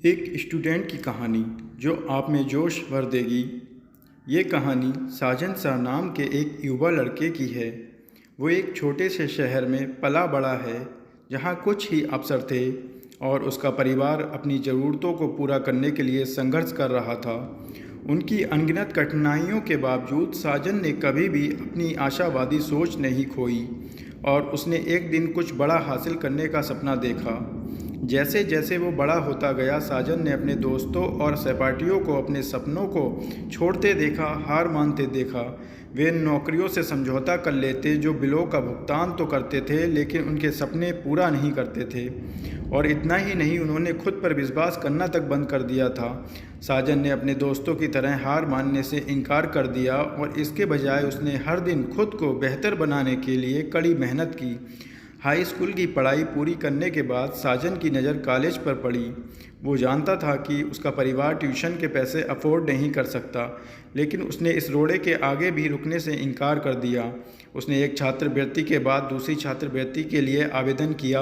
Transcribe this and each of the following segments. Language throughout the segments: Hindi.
एक स्टूडेंट की कहानी जो आप में जोश भर देगी। ये कहानी साजन शाह नाम के एक युवा लड़के की है। वो एक छोटे से शहर में पला बड़ा है जहाँ कुछ ही अवसर थे और उसका परिवार अपनी ज़रूरतों को पूरा करने के लिए संघर्ष कर रहा था। उनकी अनगिनत कठिनाइयों के बावजूद साजन ने कभी भी अपनी आशावादी सोच नहीं खोई और उसने एक दिन कुछ बड़ा हासिल करने का सपना देखा। जैसे जैसे वो बड़ा होता गया, साजन ने अपने दोस्तों और सहपाठियों को अपने सपनों को छोड़ते देखा, हार मानते देखा। वे नौकरियों से समझौता कर लेते जो बिलों का भुगतान तो करते थे लेकिन उनके सपने पूरा नहीं करते थे। और इतना ही नहीं, उन्होंने खुद पर विश्वास करना तक बंद कर दिया था। साजन ने अपने दोस्तों की तरह हार मानने से इनकार कर दिया और इसके बजाय उसने हर दिन खुद को बेहतर बनाने के लिए कड़ी मेहनत की। हाई स्कूल की पढ़ाई पूरी करने के बाद साजन की नज़र कॉलेज पर पड़ी। वो जानता था कि उसका परिवार ट्यूशन के पैसे अफोर्ड नहीं कर सकता, लेकिन उसने इस रोड़े के आगे भी रुकने से इनकार कर दिया। उसने एक छात्रवृत्ति के बाद दूसरी छात्रवृत्ति के लिए आवेदन किया,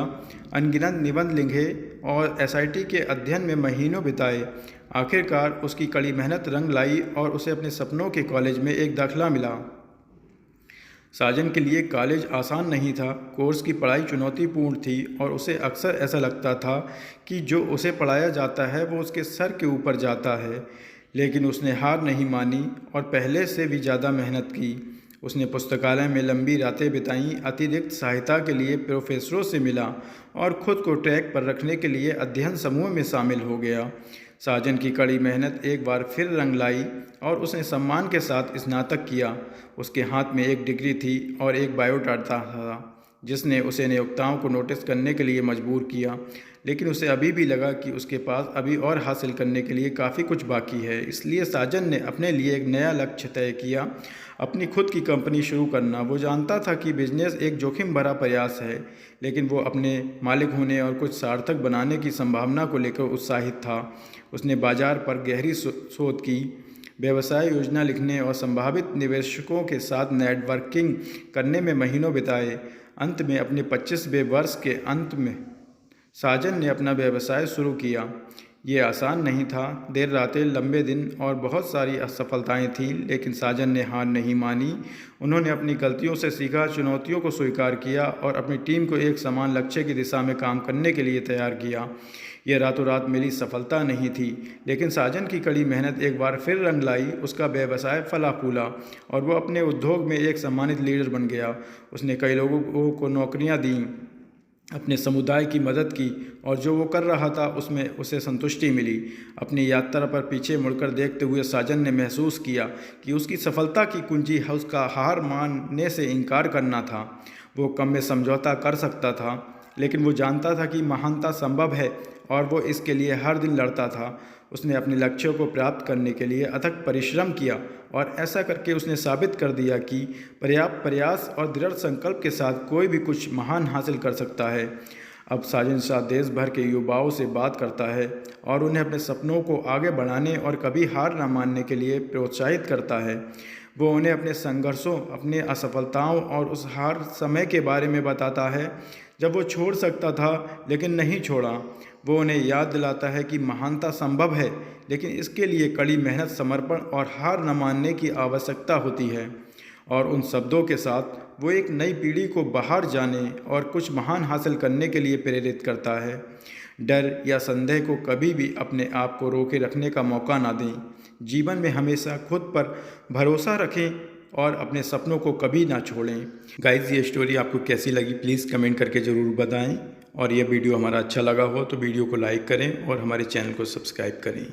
अनगिनत निबंध लिखे और एसआईटी के अध्ययन में महीनों बिताए। आखिरकार उसकी कड़ी मेहनत रंग लाई और उसे अपने सपनों के कॉलेज में एक दाखिला मिला। साजन के लिए कॉलेज आसान नहीं था। कोर्स की पढ़ाई चुनौतीपूर्ण थी और उसे अक्सर ऐसा लगता था कि जो उसे पढ़ाया जाता है वो उसके सर के ऊपर जाता है। लेकिन उसने हार नहीं मानी और पहले से भी ज़्यादा मेहनत की। उसने पुस्तकालय में लंबी रातें बिताईं, अतिरिक्त सहायता के लिए प्रोफेसरों से मिला और खुद को ट्रैक पर रखने के लिए अध्ययन समूह में शामिल हो गया। साजन की कड़ी मेहनत एक बार फिर रंग लाई और उसने सम्मान के साथ स्नातक किया। उसके हाथ में एक डिग्री थी और एक बायोडाटा था जिसने उसे नियोक्ताओं को नोटिस करने के लिए मजबूर किया। लेकिन उसे अभी भी लगा कि उसके पास अभी और हासिल करने के लिए काफ़ी कुछ बाकी है। इसलिए साजन ने अपने लिए एक नया लक्ष्य तय किया, अपनी खुद की कंपनी शुरू करना। वो जानता था कि बिजनेस एक जोखिम भरा प्रयास है, लेकिन वो अपने मालिक होने और कुछ सार्थक बनाने की संभावना को लेकर उत्साहित था। उसने बाजार पर गहरी शोध की, व्यवसाय योजना लिखने और संभावित निवेशकों के साथ नेटवर्किंग करने में महीनों बिताए। अंत में अपने 25वें वर्ष के अंत में साजन ने अपना व्यवसाय शुरू किया। ये आसान नहीं था, देर रातें, लंबे दिन और बहुत सारी असफलताएं थीं, लेकिन साजन ने हार नहीं मानी। उन्होंने अपनी गलतियों से सीखा, चुनौतियों को स्वीकार किया और अपनी टीम को एक समान लक्ष्य की दिशा में काम करने के लिए तैयार किया। यह रातों रात मिली सफलता नहीं थी, लेकिन साजन की कड़ी मेहनत एक बार फिर रंग लाई। उसका व्यवसाय फला फूला और वो अपने उद्योग में एक सम्मानित लीडर बन गया। उसने कई लोगों को नौकरियां दीं, अपने समुदाय की मदद की और जो वो कर रहा था उसमें उसे संतुष्टि मिली। अपनी यात्रा पर पीछे मुड़कर देखते हुए साजन ने महसूस किया कि उसकी सफलता की कुंजी उसका हार मानने से इनकार करना था। वो कम में समझौता कर सकता था, लेकिन वो जानता था कि महानता संभव है और वो इसके लिए हर दिन लड़ता था। उसने अपने लक्ष्यों को प्राप्त करने के लिए अथक परिश्रम किया और ऐसा करके उसने साबित कर दिया कि पर्याप्त प्रयास और दृढ़ संकल्प के साथ कोई भी कुछ महान हासिल कर सकता है। अब साजन शाह देश भर के युवाओं से बात करता है और उन्हें अपने सपनों को आगे बढ़ाने और कभी हार न मानने के लिए प्रोत्साहित करता है। वो उन्हें अपने संघर्षों, अपने असफलताओं और उस हार समय के बारे में बताता है जब वो छोड़ सकता था लेकिन नहीं छोड़ा। वो उन्हें याद दिलाता है कि महानता संभव है, लेकिन इसके लिए कड़ी मेहनत, समर्पण और हार न मानने की आवश्यकता होती है। और उन शब्दों के साथ वो एक नई पीढ़ी को बाहर जाने और कुछ महान हासिल करने के लिए प्रेरित करता है। डर या संदेह को कभी भी अपने आप को रोके रखने का मौका ना दें। जीवन में हमेशा खुद पर भरोसा रखें और अपने सपनों को कभी ना छोड़ें। गाइस, ये स्टोरी आपको कैसी लगी प्लीज़ कमेंट करके ज़रूर बताएं और ये वीडियो हमारा अच्छा लगा हो तो वीडियो को लाइक करें और हमारे चैनल को सब्सक्राइब करें।